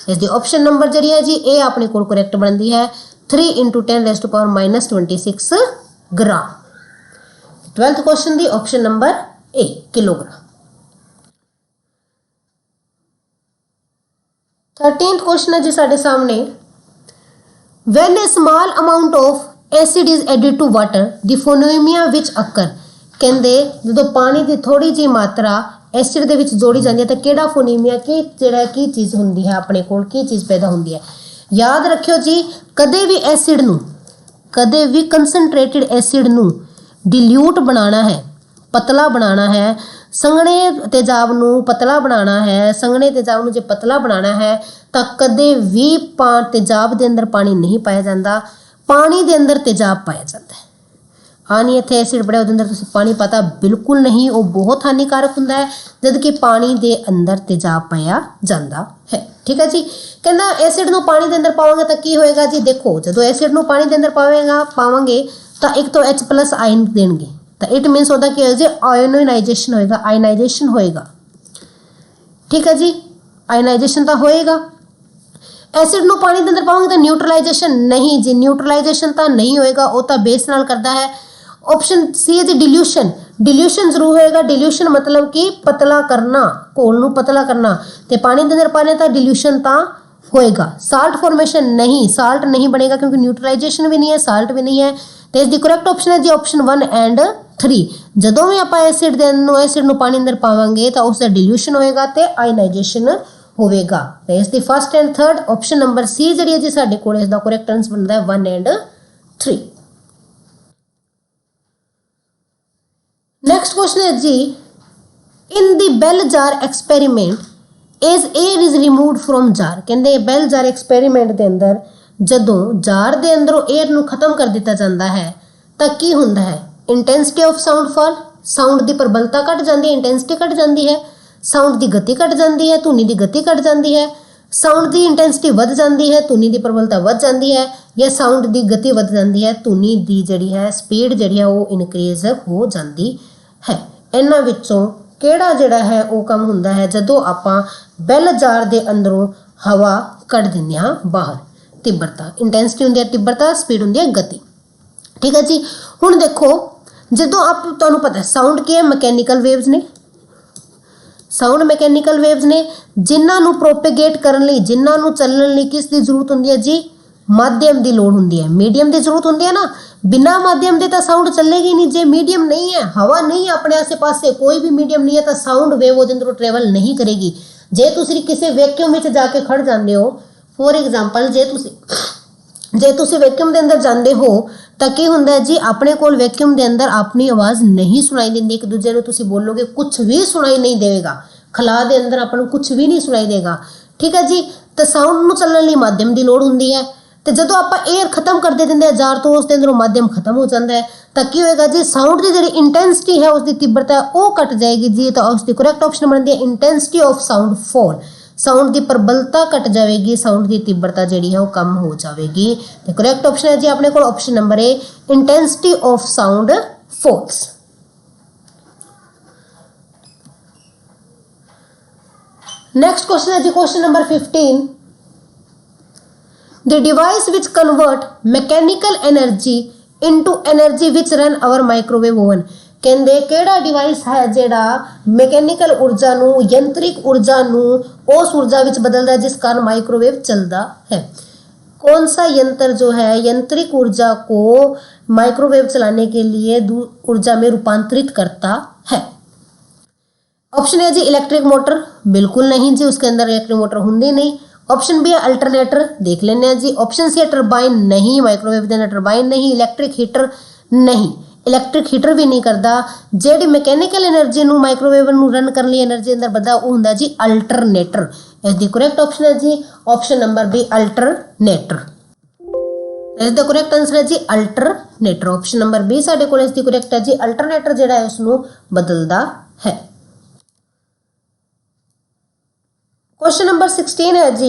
इसकी ऑप्शन नंबर जी है जी ए अपने को करैक्ट बनती है 3 into 10⁻26 gram. 12th question the option number A kilogram. 13th question है जी साढ़े सामने, when a small amount of acid is added to water the phonemia which occur, कहते जो पानी की थोड़ी जी मात्रा एसिड दे विच जोड़ी जाती है तो केड़ा फोनीमिया की जिहड़ा की चीज़ होंदी है अपने कोल की चीज़ पैदा होंदी है। याद रखियो जी कदे भी एसिड नू, कदे भी कंसनट्रेटेड एसिड नू डिल्यूट बनाना है, पतला बनाना है, संघने तेजाब नू पतला बनाना है, संघने तेजाब नू जे पतला बनाना है तो कदे भी तेजाब के अंदर पानी नहीं पाया जाता, पानी के अंदर तेजाब पाया जाता है। हाँ नहीं इतने एसिड बड़े अंदर तुम पानी पाता बिल्कुल नहीं, वो बहुत हानिकारक होंदा है, जबकि पानी के अंदर तेजाब पाया जाता है। ठीक है जी, कहना एसिड नू पानी के अंदर पावांगे तो की होएगा जी, देखो जो एसिड नू पानी के अंदर पावांगे तो एक तो H+ आयन देंगे, तो इट मीनस होता कि जी आयोनाइजेशन होएगा, आयनाइजेशन होएगा। ठीक है जी, आयनाइजेशन तो होएगा। एसिड नू पानी के अंदर पाओगे तो न्यूट्रलाइजेशन नहीं जी, न्यूट्रलाइजेशन तो नहीं होएगा, वो तो बेस नाल करता है। ऑप्शन सी है जी डिल्यूशन, डिल्यूशन जरूर होएगा। डिल्यूशन मतलब कि पतला करना, घोल नू पतला करना, तो पानी के अंदर पाने तो डिल्यूशन तो होएगा। साल्ट फॉर्मेशन नहीं, साल्ट नहीं बनेगा क्योंकि न्यूट्रलाइजेशन भी नहीं है, साल्ट भी नहीं है। तो इसकी करेक्ट ऑप्शन है जी ऑप्शन 1 एंड 3। जदों भी आप एसिड नू पानी अंदर पावांगे तो उसका डिल्यूशन होएगा तो आयनाइजेशन होगा। तो इसकी first and third option number C जी है जी साडे कोल इसका करेक्ट आंसर बनता है 1 एंड 3। नेक्स्ट क्वेश्चन है जी, in the bell jar experiment as air is removed from jar, कहते बेल जार एक्सपेरीमेंट के अंदर जदों जार के अंदरों एयर नू खत्म कर दिता जाता है तो की होंदा है, intensity of sound fall, sound की प्रबलता घट जाती है, इंटेंसिटी घट जाती है, साउंड की गति घट जाती है, धुनी की गति घट जाती है, साउंड की इंटेंसिटी वध जाती है, धुनी की प्रबलता वध जाती है, या साउंड की गति वध जाती है, धुनी की जिहड़ी है स्पीड जिहड़ी है वो इनक्रीज हो जाती है। इन्हां विचों किहड़ा जिहड़ा है वो काम हुंदा है जदों आपां बेल जार दे अंदरों हवा कढ दिंदे हां बाहर। तीव्रता इंटेंसिटी हुंदी है, तीव्रता स्पीड हुंदी है गति। ठीक है जी, हुण देखो जदों आप तुहानूं पता है साउंड की है मैकेनिकल वेव्स ने, साउंड मैकेनिकल वेव्स ने जिन्हां नूं प्रोपेगेट करन लई, जिन्हां नूं चलण लई किस दी जरूरत हुंदी है जी, माध्यम की लोड़ होंगी है, मीडियम की जरूरत होंगी है ना। बिना माध्यम के तो साउंड चलेगी नहीं, जे मीडियम नहीं है, हवा नहीं है अपने आसे पासे, कोई भी मीडियम नहीं है तो साउंड वेव वो अंदरों ट्रेवल नहीं करेगी। जे तुसी किसी वैक्यूम में जाके खड़ जाते हो, फॉर एग्जाम्पल जे तुसी वैक्यूम के अंदर जाते हो तो की होंदा है जी, अपने कोल वैक्यूम के अंदर अपनी आवाज़ नहीं सुनाई देती, एक दूसरे को तुसी बोलोगे कुछ भी सुनाई नहीं देगा, खला के अंदर अपन कुछ भी नहीं सुनाई देगा। ठीक है जी, तो साउंड नूं चलण लई माध्यम की लोड़ होंदी है। ਤੇ ਜਦੋਂ ਆਪਾਂ 에ਅਰ ਖਤਮ ਕਰਦੇ ਦਿੰਦੇ ਆ जार ਤੋਂ ਉਸ ਦੇ ਅੰਦਰੋਂ ਮਾਧਿਅਮ ਖਤਮ ਹੋ ਜਾਂਦਾ ਹੈ ਤਾਂ ਕੀ ਹੋਏਗਾ ਜੀ ਸਾਊਂਡ ਦੀ ਜਿਹੜੀ ਇੰਟੈਂਸਿਟੀ ਹੈ ਉਸ ਦੀ ਤੀਬਰਤਾ ਉਹ ਘਟ ਜਾਏਗੀ ਜੀ। ਤਾਂ ਉਸ ਦੀ ਕਰੈਕਟ ਆਪਸ਼ਨ ਬਣਦੀ ਹੈ ਇੰਟੈਂਸਿਟੀ ਆਫ ਸਾਊਂਡ ਫॉल। ਸਾਊਂਡ ਦੀ ਪ੍ਰਬਲਤਾ ਘਟ ਜਾਵੇਗੀ, ਸਾਊਂਡ ਦੀ ਤੀਬਰਤਾ ਜਿਹੜੀ ਹੈ ਉਹ ਕਮ ਹੋ ਜਾਵੇਗੀ। ਤੇ ਕਰੈਕਟ ਆਪਸ਼ਨ ਹੈ ਜੀ ਆਪਣੇ ਕੋਲ option number A intensity of sound falls. Next question है जी question number 15। The device which convert mechanical energy into energy which run our microwave oven। ਕਹਿੰਦੇ ਕਿਹੜਾ ਡਿਵਾਈਸ ਹੈ ਜਿਹੜਾ ਮੈਕੈਨੀਕਲ ਊਰਜਾ ਨੂੰ ਯੰਤਰਿਕ ਊਰਜਾ ਨੂੰ ਉਸ ਊਰਜਾ ਵਿੱਚ ਬਦਲਦਾ है जिस कारण माइक्रोवेव चलता है। कौन सा यंत्र जो है यंत्रिक ऊर्जा को माइक्रोवेव चलाने के लिए ऊर्जा में रूपांतरित करता है। ऑप्शन है जी इलेक्ट्रिक मोटर, बिल्कुल नहीं जी, उसके अंदर इलेक्ट्रिक मोटर होंगी नहीं। ऑप्शन बी है अल्टरनेटर, देख लेने हैं जी। ऑप्शन सी है टरबाइन, नहीं माइक्रोवेव के अंदर टरबाइन नहीं। इलेक्ट्रिक हीटर नहीं, इलेक्ट्रिक हीटर भी नहीं करता। ਜਿਹੜੀ ਮੈਕੈਨੀਕਲ એનર્ਜੀ ਨੂੰ ਮਾਈਕ੍ਰੋਵੇਵ ਨੂੰ ਰਨ ਕਰਨ ਲਈ એનર્ਜੀ ਅੰਦਰ ਬਦਲਦਾ ਉਹ ਹੁੰਦਾ ਜੀ ਅਲਟਰਨੇਟਰ। ਇਸ ਦੀ ਕਰੈਕਟ ਆਪਸ਼ਨ ਹੈ ਜੀ ਆਪਸ਼ਨ ਨੰਬਰ ਬੀ ਅਲਟਰਨੇਟਰ। ਇਸ ਦਾ ਕਰੈਕਟ ਆਨਸਰ ਹੈ ਜੀ ਅਲਟਰਨੇਟਰ। ਆਪਸ਼ਨ ਨੰਬਰ ਬੀ ਸਾਡੇ ਕੋਲ ਇਸ ਦੀ ਕਰੈਕਟ ਹੈ ਜੀ ਅਲਟਰਨੇਟਰ ਜਿਹੜਾ ਹੈ ਉਸ ਨੂੰ ਬਦਲਦਾ ਹੈ। क्वेश्चन नंबर 16 है जी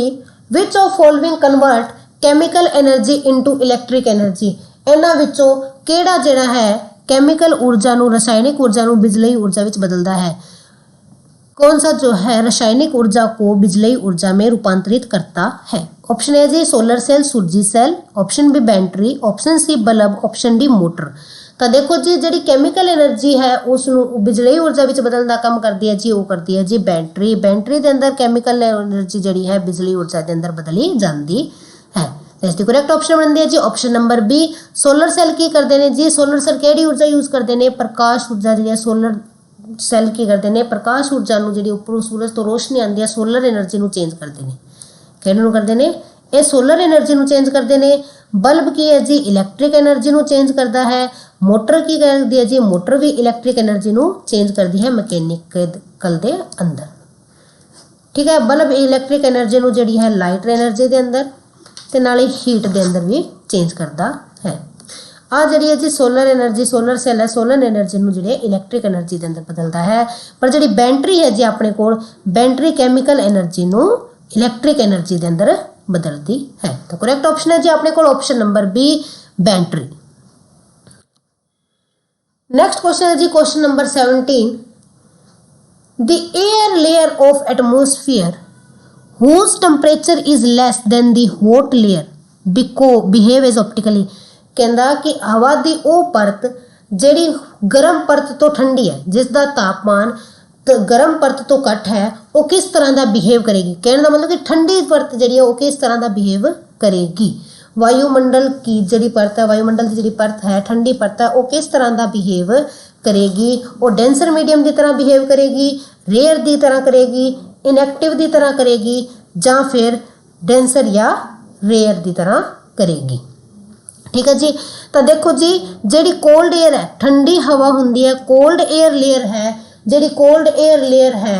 which of following convert chemical energy into electric energy. इन्हां विचों किहड़ा जिहड़ा है कैमिकल ऊर्जा नूं रसायनिक ऊर्जा नूं बिजलई ऊर्जा विच बदलदा है। कौन सा जो है रासायनिक ऊर्जा को बिजलई ऊर्जा में रूपांतरित करता है। ऑप्शन ए जी सोलर सेल, सूरजी cell. Option B battery. Option C bulb. Option D motor. तो देखो जी जी कैमिकल एनर्जी है उसनूं बिजलई ऊर्जा में बदलने का काम करती है जी वो करती है जी बैटरी। बैटरी के अंदर कैमिकल एनर्जी जी है बिजली ऊर्जा के अंदर बदली जाती है। इसकी करैक्ट ऑप्शन बनती है जी option number B solar cell की करते हैं जी। सोलर सैल किहड़ी ऊर्जा यूज करते हैं प्रकाश ऊर्जा जी। सोलर सैल की करते हैं प्रकाश ऊर्जा जी उपरों सूरज तो रोशनी आती है सोलर एनर्जी में चेंज करते हैं। किहड़े करते हैं ये सोलर एनर्जी में चेंज करते हैं। बल्ब की है जी इलैक्ट्रिक एनर्जी में चेंज करता है। मोटर की करती है जी मोटर भी इलैक्ट्रिक एनर्जी में चेंज करती है मैकेनिकल के अंदर। ठीक है बल्ब इलैक्ट्रिक एनर्जी में जी है लाइट एनर्जी के अंदर तो नाले हीट के अंदर भी चेंज करता है। आ जी है जी सोलर एनर्जी सोलर सैल है सोलर एनर्जी में जी इलैक्ट्रिक एनर्जी के अंदर बदलता है। पर जी बैटरी है जी अपने को बैटरी कैमिकल एनर्जी में इलैक्ट्रिक एनर्जी के अंदर बदलती है। तो करैक्ट ऑप्शन है जी अपने को option number B battery. Next question है जी question number 17। The air layer of atmosphere whose temperature is less than the hot layer behave as optically। कहता कि हवा की वो परत जी गर्म परत तो ठंडी है जिसका तापमान तो गर्म परत तो घट है वो किस तरह का बिहेव करेगी। कहने का मतलब कि ठंडी परत जी है वो किस तरह का बिहेव करेगी। वायुमंडल की जी परत है वायुमंडल की जी परत है ठंडी परत है वो किस तरह का बिहेव करेगी। वो डेंसर मीडियम की तरह बिहेव करेगी, रेयर की तरह करेगी, इनएक्टिव की तरह करेगी या फिर डेंसर या रेयर की तरह करेगी। ठीक है जी। तो देखो जी जी कोल्ड एयर है ठंडी हवा होंगी है कोल्ड एयर लेयर है जी कोल्ड एयर लेयर है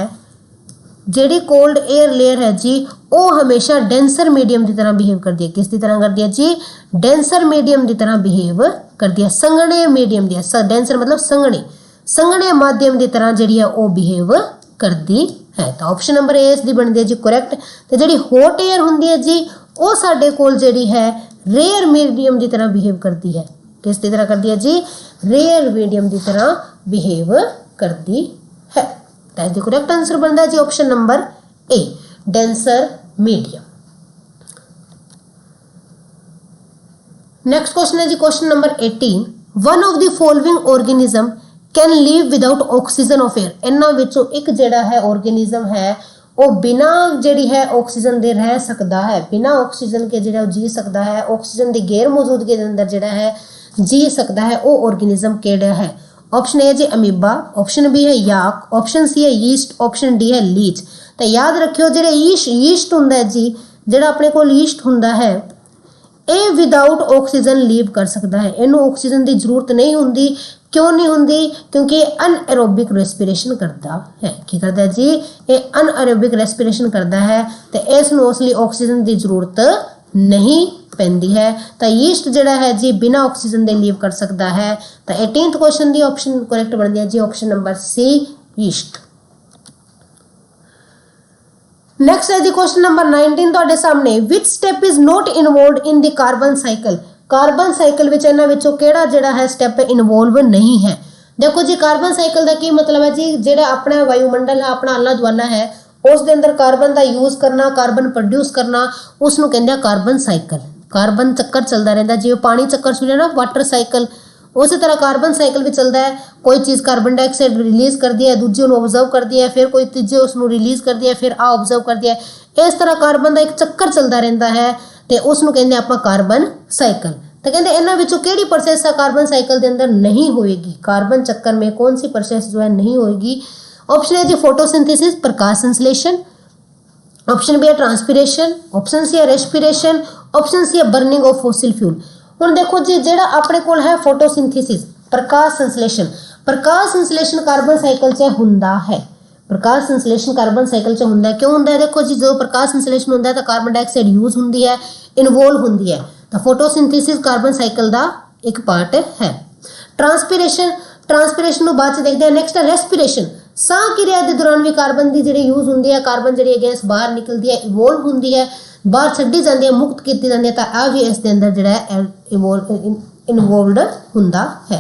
जी कोल्ड एयर लेयर है जी वो हमेशा डेंसर मीडियम की तरह बिहेव करती है। किस तरह करती है जी डेंसर मीडियम की तरह बिहेव करती है। संघने मीडियम की डेंसर मतलब संघने माध्यम की तरह जी है वो बिहेव करती है। तो ऑप्शन नंबर ए इसकी बनती है जी करैक्ट। तो जी हॉट एयर होंगी है जी वो साडे कोल जी है रेयर मीडियम की तरह बिहेव करती है। किस तरह करती है जी रेयर मीडियम की तरह बिहेव करती है। तो इसका करैक्ट आंसर बनता है जी option number A denser medium. Next question है जी question number 18। One of the following organism can live without oxygen of air. इन्हां विचों एक जिहड़ा है ऑर्गेनिज्म है वो बिना जिहड़ी है ऑक्सीजन दे रह सकता है बिना ऑक्सीजन के जिहड़ा जी सकता है ऑक्सीजन की गैर मौजूदगी के अंदर जिहड़ा है जी सकता है वो ऑर्गेनिज्म केड़ा है। ऑप्शन ए जी अमीबा। ऑप्शन बी है याक। ऑप्शन सी है यीस्ट। ऑप्शन डी है लीच। तो याद रखियो जिहड़ा यीस्ट हुंदा है जी जिहड़ा अपने कोल यीस्ट हुंदा है ये विदाउट ऑक्सीजन लीव कर सकता है। इनू ऑक्सीजन की जरूरत नहीं होंगी। क्यों नहीं होंगी क्योंकि अनएरोबिक रेस्पिरेशन करता है। की करता है जी ये अनएरोबिक रेस्पिरेशन करता है तो इसनूं उसली ऑक्सीजन की जरूरत नहीं ਪੈਂਦੀ है। तो ईस्ट जिहड़ा है जी बिना ऑक्सीजन दे लीव कर सकता है। तो 18th question the option correct बनदी है जी option number C yeast. Next है जी क्वेश्चन नंबर 19 तुहाडे सामने which step is not involved in the carbon cycle. Carbon cycle विच इन्हां विचों किहड़ा जिहड़ा है स्टेप इन्वॉल्व नहीं है। देखो जी कार्बन साइकिल का की मतलब है जी जिहड़ा अपना वायुमंडल है अपना आला दुआला है उस दे अंदर कार्बन का यूज करना कार्बन प्रोड्यूस करना उसनूं कहंदे आ कार्बन साइकिल। कार्बन चक्कर चलता रहता जिवें पानी चक्कर सुनिया ना वाटर साइकिल उस तरह कार्बन साइकिल भी चलता है। कोई चीज़ कार्बन डाइऑक्साइड रिलीज़ करती है दूजी उन्होंने ऑब्जर्व करती है फिर कोई तीजे उसनूं रिलीज़ करती है फिर आ ऑब्जर्व करती है। इस तरह कार्बन का एक चक्कर चलता रहता है तो उसनूं कहंदे आपां कार्बन साइकिल। तो कहते इन्हां विचों किहड़ी प्रोसैस कार्बन साइकिल के अंदर नहीं होएगी। कार्बन चक्कर में कौन सी प्रोसैस जो है नहीं होएगी। ऑप्शन है जी फोटोसिंथेसिस प्रकाश संश्लेषण, ऑप्शन बी है ट्रांसपीरेशन, ऑप्शन सी है रेस्पिरेशन, ऑप्शन सी है बर्निंग ऑफ फॉसिल फ्यूल। हुण देखो जी जिहड़ा अपने कोल है फोटोसिंथेसिस प्रकाश संश्लेषण कार्बन साइकिल च हुंदा है। प्रकाश संश्लेषण कार्बन साइकिल च हुंदा है क्यों हुंदा है। देखो जी जो प्रकाश संश्लेषण हुंदा है तो कार्बन डाइऑक्साइड यूज हुंदी है इन्वॉल्व हुंदी है तो फोटोसिंथेसिस कार्बन साइकिल का एक पार्ट है। ट्रांसपीरेशन को बाद देखते हैं। नेक्स्ट है रेस्पिरेशन साह क्रिया के दौरान भी कार्बन की जी यूज होंगी है कार्बन जी गैस बाहर निकलती है इवोल्व होंगी है बाहर छड्डी जाती है मुक्त की जाती है तो आ भी इसके अंदर जो है इन्वॉल्वड होंदा है।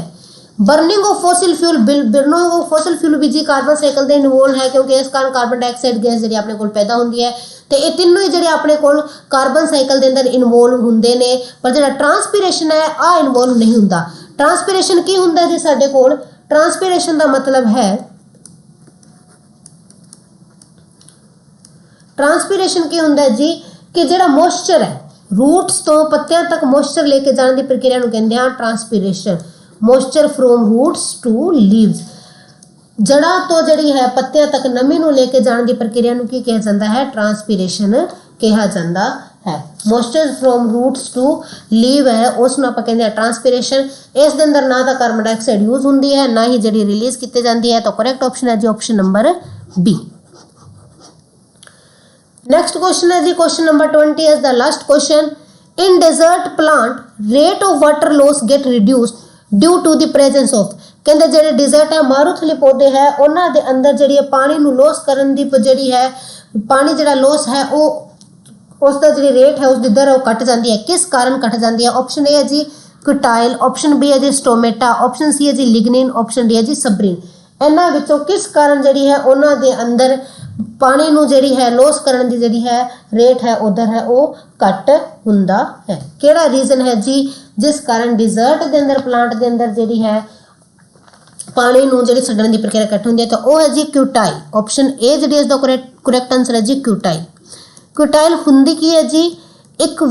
Burning of fossil fuel burning of fossil fuel भी जी कार्बन साइकिल के इन्वॉल्व है क्योंकि इस कारण कार्बन डाइऑक्साइड गैस जी अपने को पैदा होंगी है तो ये तीनों ही जो अपने को कार्बन साइकिल के अंदर इन्वॉल्व होंगे ने पर जो ट्रांसपीरेशन है आ इन्वॉल्व नहीं होंदा। ट्रांसपीरेशन की होंदा जी साडे कोल ट्रांसपीरेशन का मतलब है ट्रांसपीरेशन की होंदा है जी कि जिहड़ा मॉइस्चर है रूट्स तो पत्तियां तक मॉइस्चर लेके जाने की प्रक्रिया नूं कहंदे हां transpiration. Moisture from roots to leaves जड़ा तो जिहड़ी है पत्तियां तक नमी नूं लेके जाने की प्रक्रिया नूं की कहा जाता है ट्रांसपीरेशन कहा जाता है। Moisture from roots to leave है उसनूं आपां कहंदे हां ट्रांसपीरेशन। इस दे अंदर ना तो कार्बन डाइऑक्साइड यूज होंदी है ना ही जिहड़ी रिलीज की जाती है तो करेक्ट ऑप्शन है जी option number B. Next question है जी question number 20 is the last question. In desert plant rate of water loss get reduced due to the presence of कहते जिहड़े डिजर्ट है मारूथली पौधे है उन्हां दे अंदर जिहड़ी पानी नूं लॉस करन दी जिहड़ी है पानी जिहड़ा लॉस है वो उसका जिहड़ी रेट है उसकी दर घट जाती है। किस कारण घट जाती है। ऑप्शन ए है जी क्यूटाइल, ऑप्शन बी है जी स्टोमेटा, ऑप्शन सी है जी लिग्निन, ऑप्शन डी है जी सब्रिन। इन्हां विचों किस कारण जिहड़ी है उन्हां दे अंदर पानी नूं जिहड़ी है लॉस करन दी जिहड़ी है रेट है उधर है वो घट हुंदा है। किहड़ा रीजन है जी जिस कारण डिजर्ट के अंदर प्लांट के अंदर जिहड़ी है पानी नूं जिहड़ी छड्डण दी प्रक्रिया घट हुंदी है तो वह है जी क्यूटाइल। ऑप्शन ए जिहड़ी इस दा करेक्ट आंसर है जी क्यूटाइल। क्यूटाइल हुंदी की है जी एक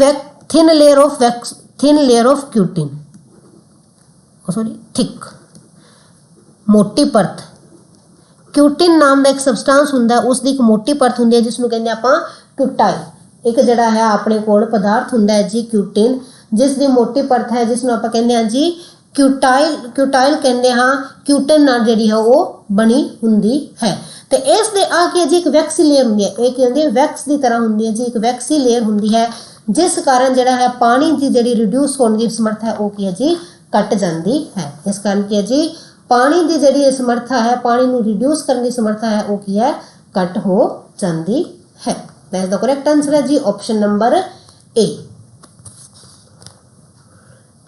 thin layer of cutin thick मोटी परत। क्यूटिन नाम का एक सबसटांस हुंदा है उसकी एक मोटी परत हुंदी है जिसनूं कहंदे आपां क्यूटाइल। एक जिहड़ा है अपने कोल पदार्थ हुंदा है जी क्यूटिन जिसकी मोटी परत है जिसनूं आपां कहंदे हां जी क्यूटाइल कहंदे हां। क्यूटिन नाल जिहड़ी है वो बनी हुंदी है तो इस दे आ के जी एक वैक्सी लेयर हुंदी है एक हुंदी है वैक्स की तरह हुंदी है जी एक वैक्सी लेयर हुंदी है जिस कारण जिहड़ा है पानी की जिहड़ी रिड्यूस होने की समर्थ है वो की है जी घट जाती है। इस कारण की है जी पानी की जिहड़ी समर्था है पानी नूं रिड्यूस करने की समर्था है वो की है घट हो जाती है। दैट द करेक्ट आंसर है जी ऑप्शन नंबर ए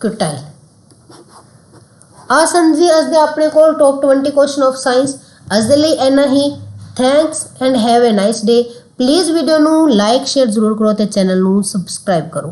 क्यूटाइल। आ सन जी अज दे अपने कोल टॉप 20 क्वेश्चन ऑफ साइंस अज दे लई इन्ना ही। Thanks and have a nice day. Please video नूं लाइक शेयर जरूर करो ते चैनल नूं सबसक्राइब करो।